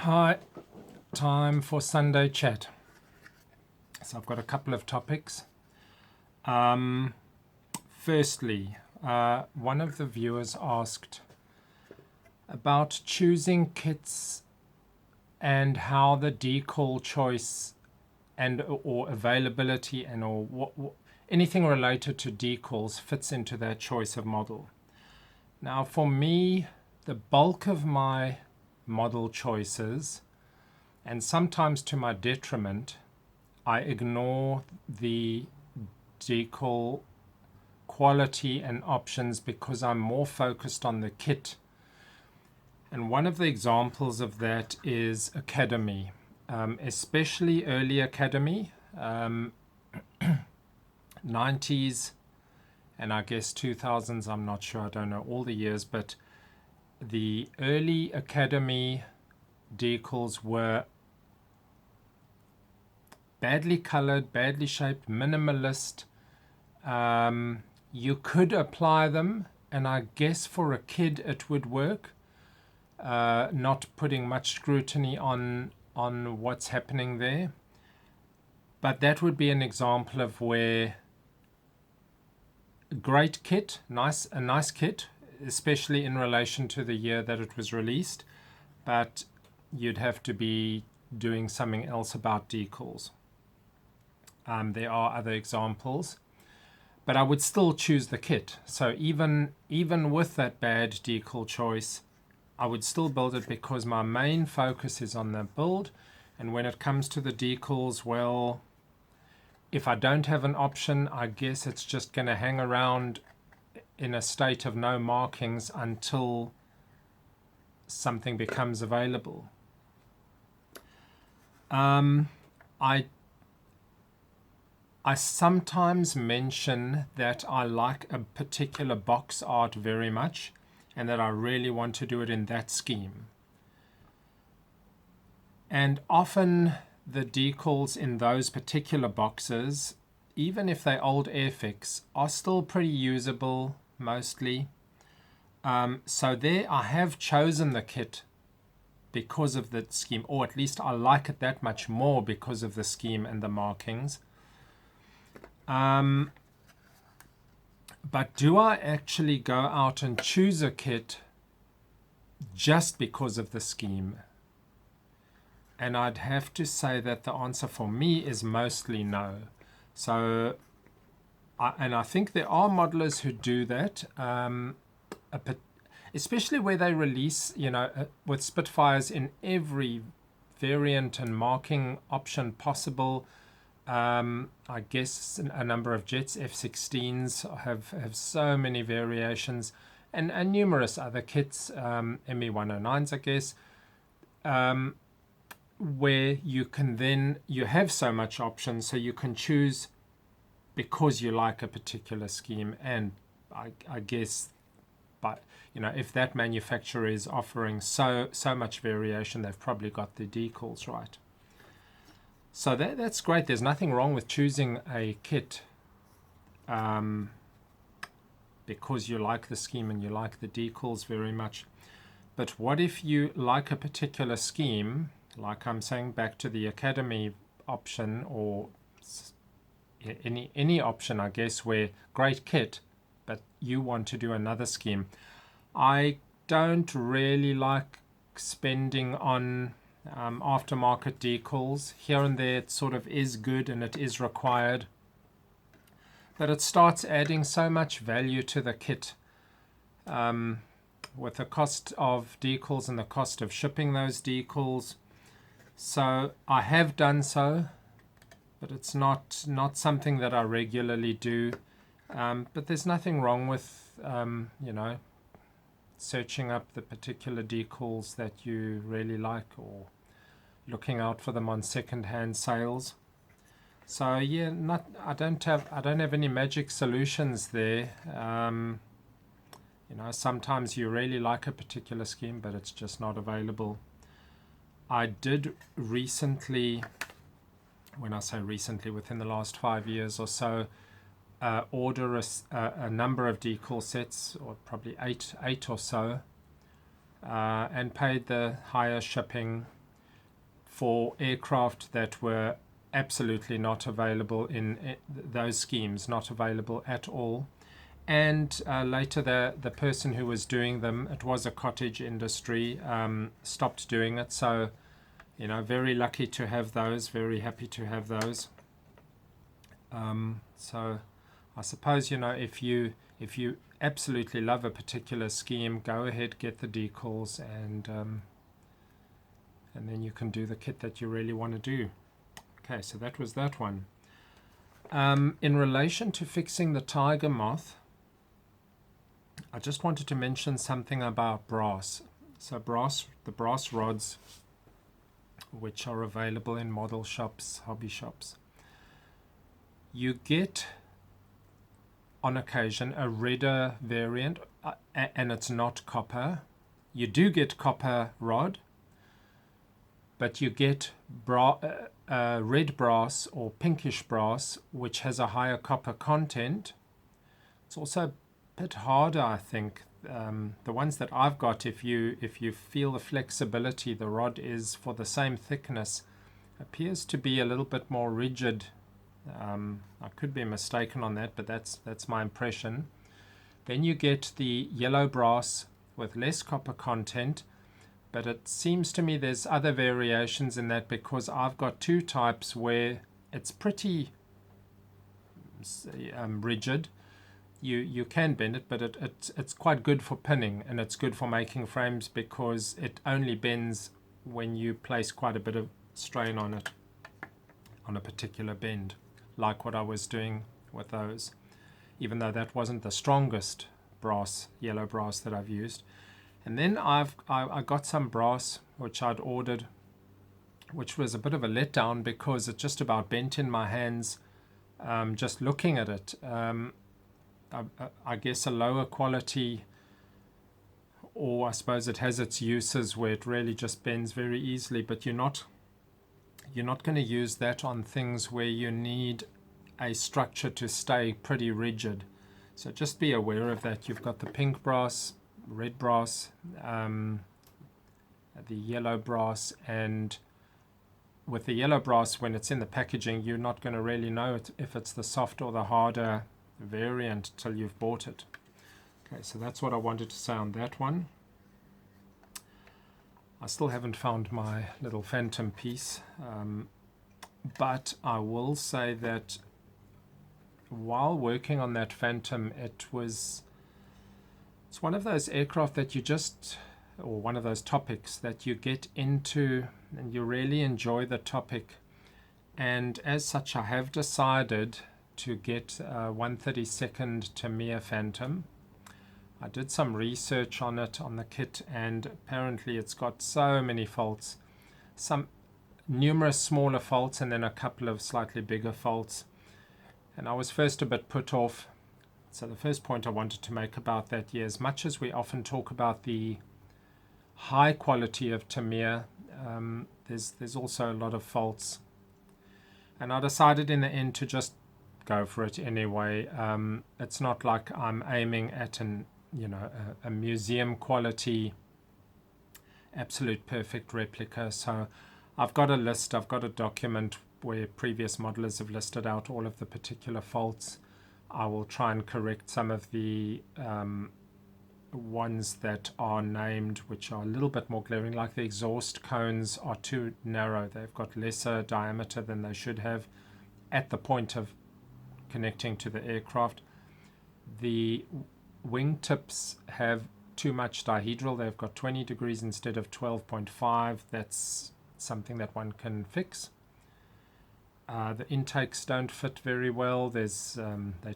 Hi, time for Sunday chat. So I've got a couple of topics. Firstly, one of the viewers asked about choosing kits and how the decal choice and or availability and or anything related to decals fits into that choice of model. Now for me, the bulk of my model choices, and sometimes to my detriment, I ignore the decal quality and options because I'm more focused on the kit. And one of the examples of that is Academy, especially early Academy, 90s and I guess 2000s, I'm not sure, I don't know all the years, but the early Academy decals were badly colored, badly shaped, minimalist. You could apply them, and I guess for a kid it would work, not putting much scrutiny on what's happening there. But that would be an example of where a great kit, a nice kit, especially in relation to the year that it was released, but you'd have to be doing something else about decals. There are other examples, but I would still choose the kit. So even with that bad decal choice, I would still build it because my main focus is on the build. And when it comes to the decals, well, if I don't have an option, I guess it's just going to hang around in a state of no markings until something becomes available. I sometimes mention that I like a particular box art very much and that I really want to do it in that scheme. And often the decals in those particular boxes, even if they're old Airfix, are still pretty usable mostly. So there I have chosen the kit because of the scheme, or at least I like it that much more because of the scheme and the markings. But do I actually go out and choose a kit just because of the scheme? And I'd have to say that the answer for me is mostly no. So, I think there are modelers who do that, especially where they release, with Spitfires in every variant and marking option possible. I guess a number of jets, F-16s have so many variations, and numerous other kits, ME-109s, I guess, where you have so much option, so you can choose because you like a particular scheme. And I guess, but if that manufacturer is offering so much variation, they've probably got the decals right. So that's great. There's nothing wrong with choosing a kit because you like the scheme and you like the decals very much. But what if you like a particular scheme, like I'm saying, back to the Academy option, or any option, I guess, where great kit, but you want to do another scheme. I don't really like spending on aftermarket decals. Here and there it sort of is good and it is required, but it starts adding so much value to the kit with the cost of decals and the cost of shipping those decals. So I have done so, but it's not something that I regularly do. But there's nothing wrong with searching up the particular decals that you really like, or looking out for them on second-hand sales. So yeah, I don't have any magic solutions there. Sometimes you really like a particular scheme, but it's just not available. I did recently, when I say recently, within the last 5 years or so, order a number of decal sets, or probably eight or so, and paid the higher shipping. for aircraft that were absolutely not available in those schemes, not available at all. And later the person who was doing them, it was a cottage industry, stopped doing it. So, you know, very lucky to have those, very happy to have those. So I suppose, you know, if you absolutely love a particular scheme, go ahead, get the decals, and then you can do the kit that you really want to do. Okay, so that was that one. In relation to fixing the tiger moth, I just wanted to mention something about brass. So the brass rods, which are available in model shops, hobby shops, you get on occasion a redder variant, and it's not copper. You do get copper rod, but you get red brass or pinkish brass, which has a higher copper content. It's also a bit harder, I think. The ones that I've got, if you feel the flexibility, the rod is for the same thickness, appears to be a little bit more rigid. I could be mistaken on that, but that's my impression. Then you get the yellow brass with less copper content, but it seems to me there's other variations in that, because I've got two types where it's pretty rigid. You can bend it, but it's quite good for pinning, and it's good for making frames because it only bends when you place quite a bit of strain on it, on a particular bend, like what I was doing with those, even though that wasn't the strongest brass, yellow brass that I've used. And then I got some brass which I'd ordered, which was a bit of a letdown because it just about bent in my hands just looking at it. I guess a lower quality, or I suppose it has its uses where it really just bends very easily, but you're not going to use that on things where you need a structure to stay pretty rigid. So just be aware of that. You've got the pink brass, red brass, the yellow brass, and with the yellow brass, when it's in the packaging, you're not going to really know if it's the soft or the harder variant till you've bought it. Okay, so that's what I wanted to say on that one. I still haven't found my little phantom piece, but I will say that while working on that phantom, it's one of those aircraft that you just, or one of those topics that you get into and you really enjoy the topic, and as such I have decided to get a 1/32 Tamiya Phantom. I did some research on it, on the kit, and apparently it's got so many faults, some numerous smaller faults and then a couple of slightly bigger faults, and I was first a bit put off. So the first point I wanted to make about that, yeah, as much as we often talk about the high quality of Tamiya, there's also a lot of faults, and I decided in the end to just go for it anyway. It's not like I'm aiming at a museum quality absolute perfect replica. So I've got a list, I've got a document where previous modelers have listed out all of the particular faults. I will try and correct some of the ones that are named, which are a little bit more glaring, like the exhaust cones are too narrow. They've got lesser diameter than they should have at the point of connecting to the aircraft. The wingtips have too much dihedral. They've got 20 degrees instead of 12.5. That's something that one can fix. The intakes don't fit very well. They're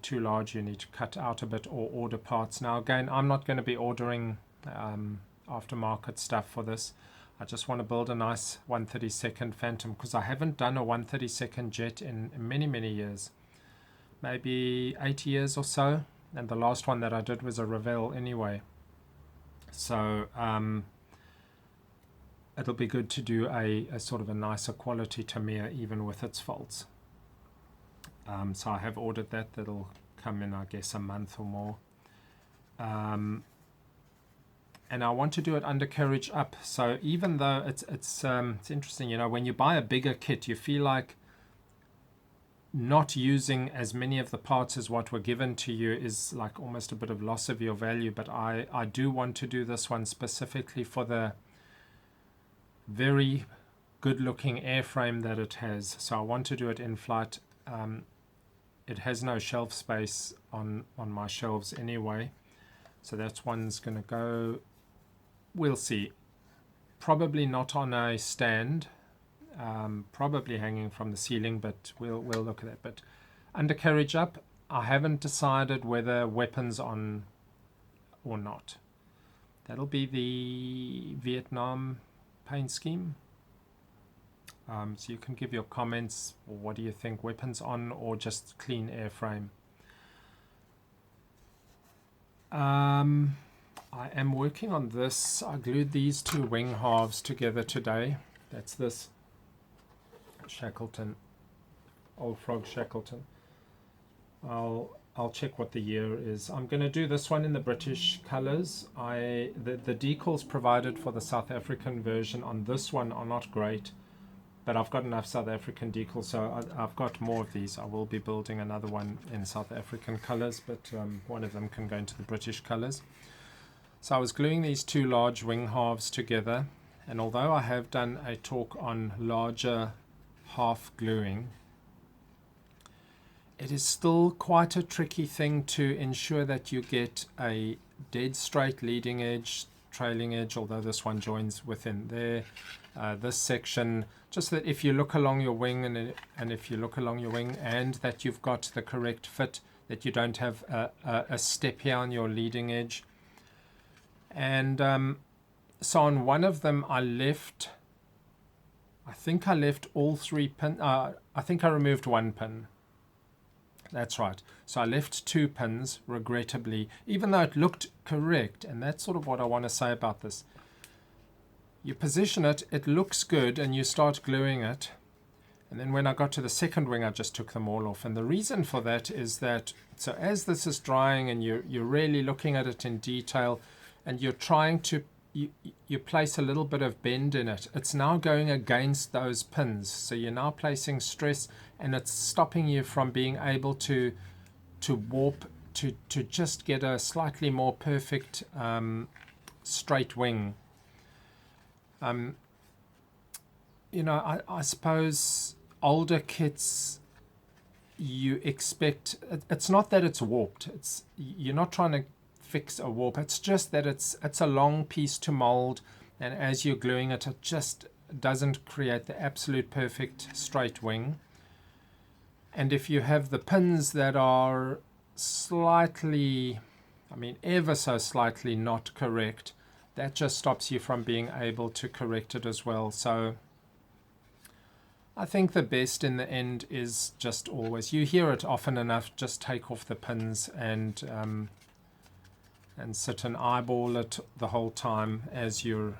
too large. You need to cut out a bit or order parts. Now again, I'm not going to be ordering aftermarket stuff for this. I just want to build a nice 1/32 Phantom, because I haven't done a 1/32 jet in many years, maybe 8 years or so, and the last one that I did was a Revell anyway. So it'll be good to do a sort of a nicer quality Tamiya even with its faults. So I have ordered that. That'll come in, I guess, a month or more. and I want to do it undercarriage up. So even though it's interesting, you know, when you buy a bigger kit, you feel like not using as many of the parts as what were given to you is like almost a bit of loss of your value. But I do want to do this one specifically for the very good looking airframe that it has. So I want to do it in flight. It has no shelf space on my shelves anyway, so that's one's going to go. We'll see. Probably not on a stand, probably hanging from the ceiling, but we'll look at that. But undercarriage up, I haven't decided whether weapons on or not. That'll be the Vietnam paint scheme. So you can give your comments, or what do you think, weapons on or just clean airframe. I am working on this. I glued these two wing halves together today. That's this Shackleton, Old Frog Shackleton. I'll check what the year is. I'm going to do this one in the British colors. The decals provided for the South African version on this one are not great, but I've got enough South African decals, so I've got more of these. I will be building another one in South African colors, but one of them can go into the British colors. So I was gluing these two large wing halves together, and although I have done a talk on larger half gluing, it is still quite a tricky thing to ensure that you get a dead straight leading edge, trailing edge, although this one joins within there. This section, just that if you look along your wing and if you look along your wing and that you've got the correct fit, that you don't have a step here on your leading edge. And so on one of them I think I left all 3 pins. I think I removed 1 pin. That's right. So I left 2 pins, regrettably, even though it looked correct. And that's sort of what I want to say about this. You position it, it looks good, and you start gluing it. And then when I got to the second wing, I just took them all off. And the reason for that is that, so as this is drying and you're really looking at it in detail, and you're trying to, you place a little bit of bend in it, it's now going against those pins. So you're now placing stress, and it's stopping you from being able to warp, to just get a slightly more perfect straight wing. You know, I suppose older kits, you expect, it's not that it's warped. You're not trying to fix a warp. It's just that it's a long piece to mold, and as you're gluing it, it just doesn't create the absolute perfect straight wing. And if you have the pins that are slightly, I mean ever so slightly not correct, that just stops you from being able to correct it as well. So I think the best in the end is just always, you hear it often enough, just take off the pins and sit and eyeball it the whole time as you're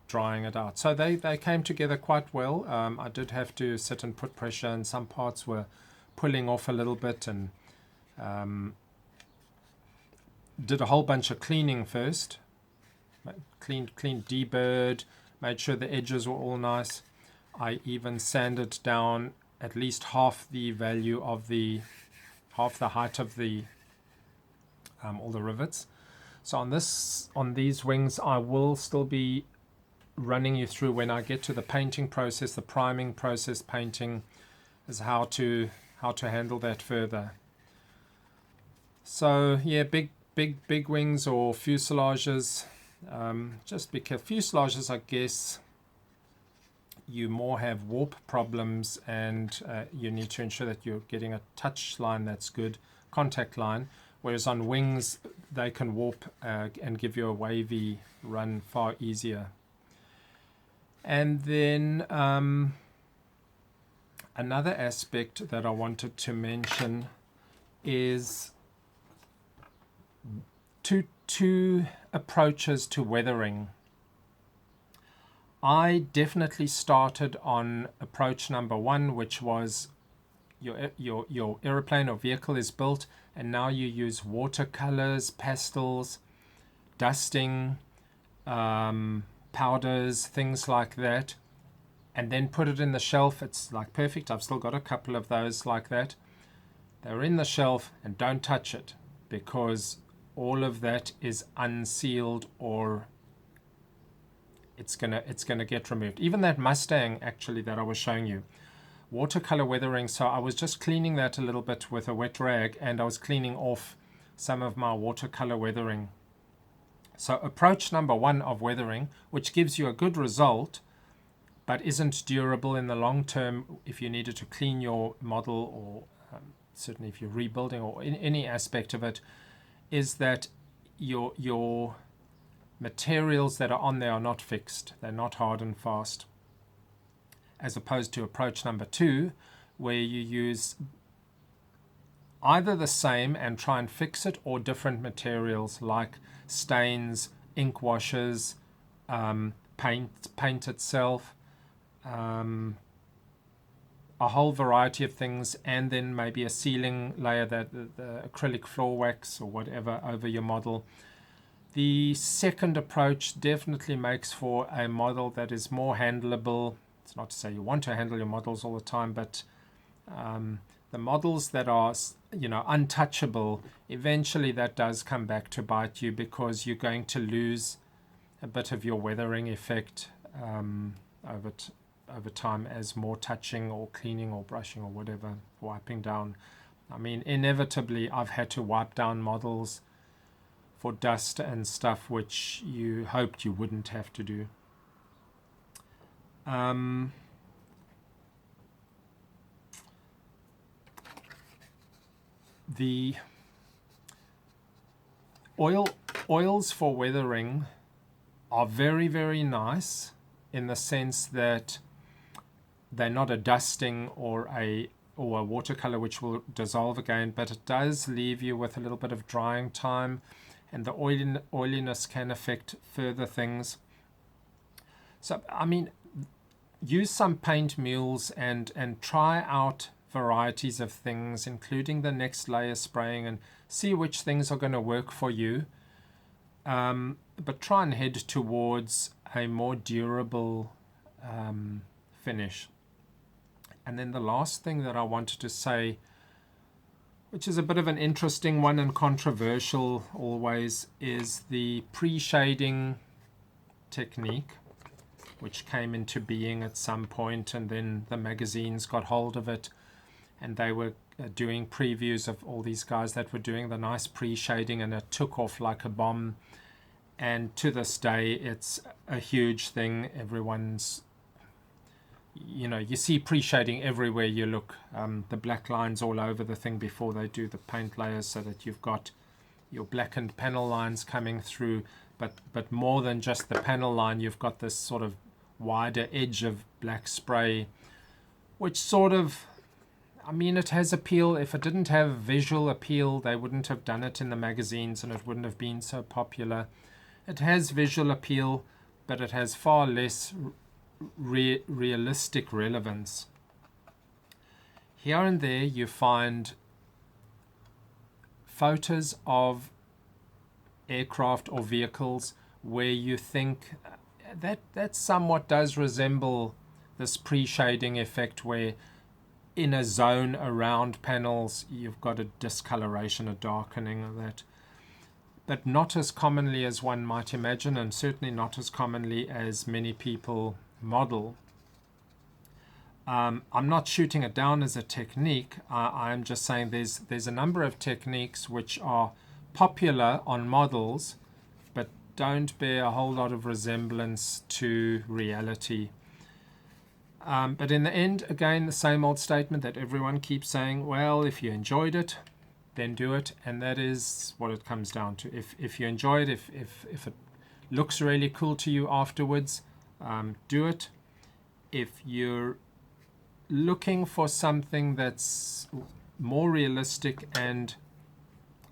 drying it out. So they came together quite well. I did have to sit and put pressure, and some parts were pulling off a little bit, and did a whole bunch of cleaning first. Cleaned D-bird, made sure the edges were all nice. I even sanded down at least half the value of half the height of the all the rivets. So on these wings, I will still be running you through when I get to the painting process, the priming process, painting, is how to handle that further. So yeah, big wings or fuselages. Just because fuselages, I guess, you more have warp problems, and you need to ensure that you're getting a touch line that's good, contact line. Whereas on wings, they can warp and give you a wavy run far easier. And then another aspect that I wanted to mention is two approaches to weathering. I definitely started on approach number 1, which was your aeroplane or vehicle is built, and now you use watercolors, pastels, dusting, powders, things like that, and then put it in the shelf. It's like perfect. I've still got a couple of those like that. They're in the shelf, and don't touch it, because all of that is unsealed, or it's gonna get removed. Even that Mustang actually that I was showing you, watercolor weathering. So I was just cleaning that a little bit with a wet rag, and I was cleaning off some of my watercolor weathering. So approach number one of weathering, which gives you a good result but isn't durable in the long term if you needed to clean your model, or certainly if you're rebuilding, or in any aspect of it, is that your materials that are on there are not fixed. They're not hard and fast. As opposed to approach number two, where you use either the same and try and fix it, or different materials like stains, ink washes, paint itself, a whole variety of things, and then maybe a sealing layer, that the acrylic floor wax or whatever over your model. The second approach definitely makes for a model that is more handleable. It's not to say you want to handle your models all the time, but the models that are, untouchable, eventually that does come back to bite you, because you're going to lose a bit of your weathering effect over time, as more touching or cleaning or brushing or whatever, wiping down. I mean, inevitably I've had to wipe down models for dust and stuff which you hoped you wouldn't have to do. The oils for weathering are very, very nice, in the sense that they're not a dusting or a watercolor which will dissolve again, but it does leave you with a little bit of drying time, and the oiliness can affect further things. So, I mean, use some paint mules and try out varieties of things, including the next layer spraying, and see which things are going to work for you. But try and head towards a more durable finish. And then the last thing that I wanted to say, which is a bit of an interesting one and controversial always, is the pre-shading technique, which came into being at some point, and then the magazines got hold of it, and they were doing previews of all these guys that were doing the nice pre-shading, and it took off like a bomb. And to this day, it's a huge thing. Everyone's, you see pre-shading everywhere you look. The black lines all over the thing before they do the paint layers, so that you've got your blackened panel lines coming through. But more than just the panel line, you've got this sort of wider edge of black spray, which sort of, I mean, it has appeal. If it didn't have visual appeal, they wouldn't have done it in the magazines, and it wouldn't have been so popular. It has visual appeal, but it has far less realistic relevance. Here and there you find photos of aircraft or vehicles where you think that somewhat does resemble this pre-shading effect, where in a zone around panels you've got a discoloration, a darkening of that. But not as commonly as one might imagine, and certainly not as commonly as many people model. I'm not shooting it down as a technique. I'm just saying there's a number of techniques which are popular on models, but don't bear a whole lot of resemblance to reality. But in the end, again, the same old statement that everyone keeps saying, well, if you enjoyed it, then do it. And that is what it comes down to. If you enjoy it, if it looks really cool to you afterwards, do it. If you're looking for something that's more realistic and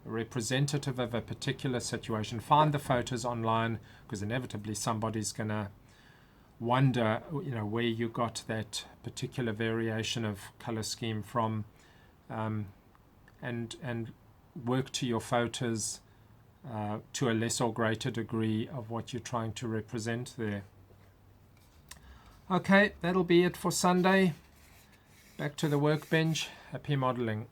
representative of a particular situation, find the photos online, because inevitably somebody's going to wonder, where you got that particular variation of color scheme from, and work to your photos to a less or greater degree of what you're trying to represent there. Okay, that'll be it for Sunday. Back to the workbench. Happy modeling.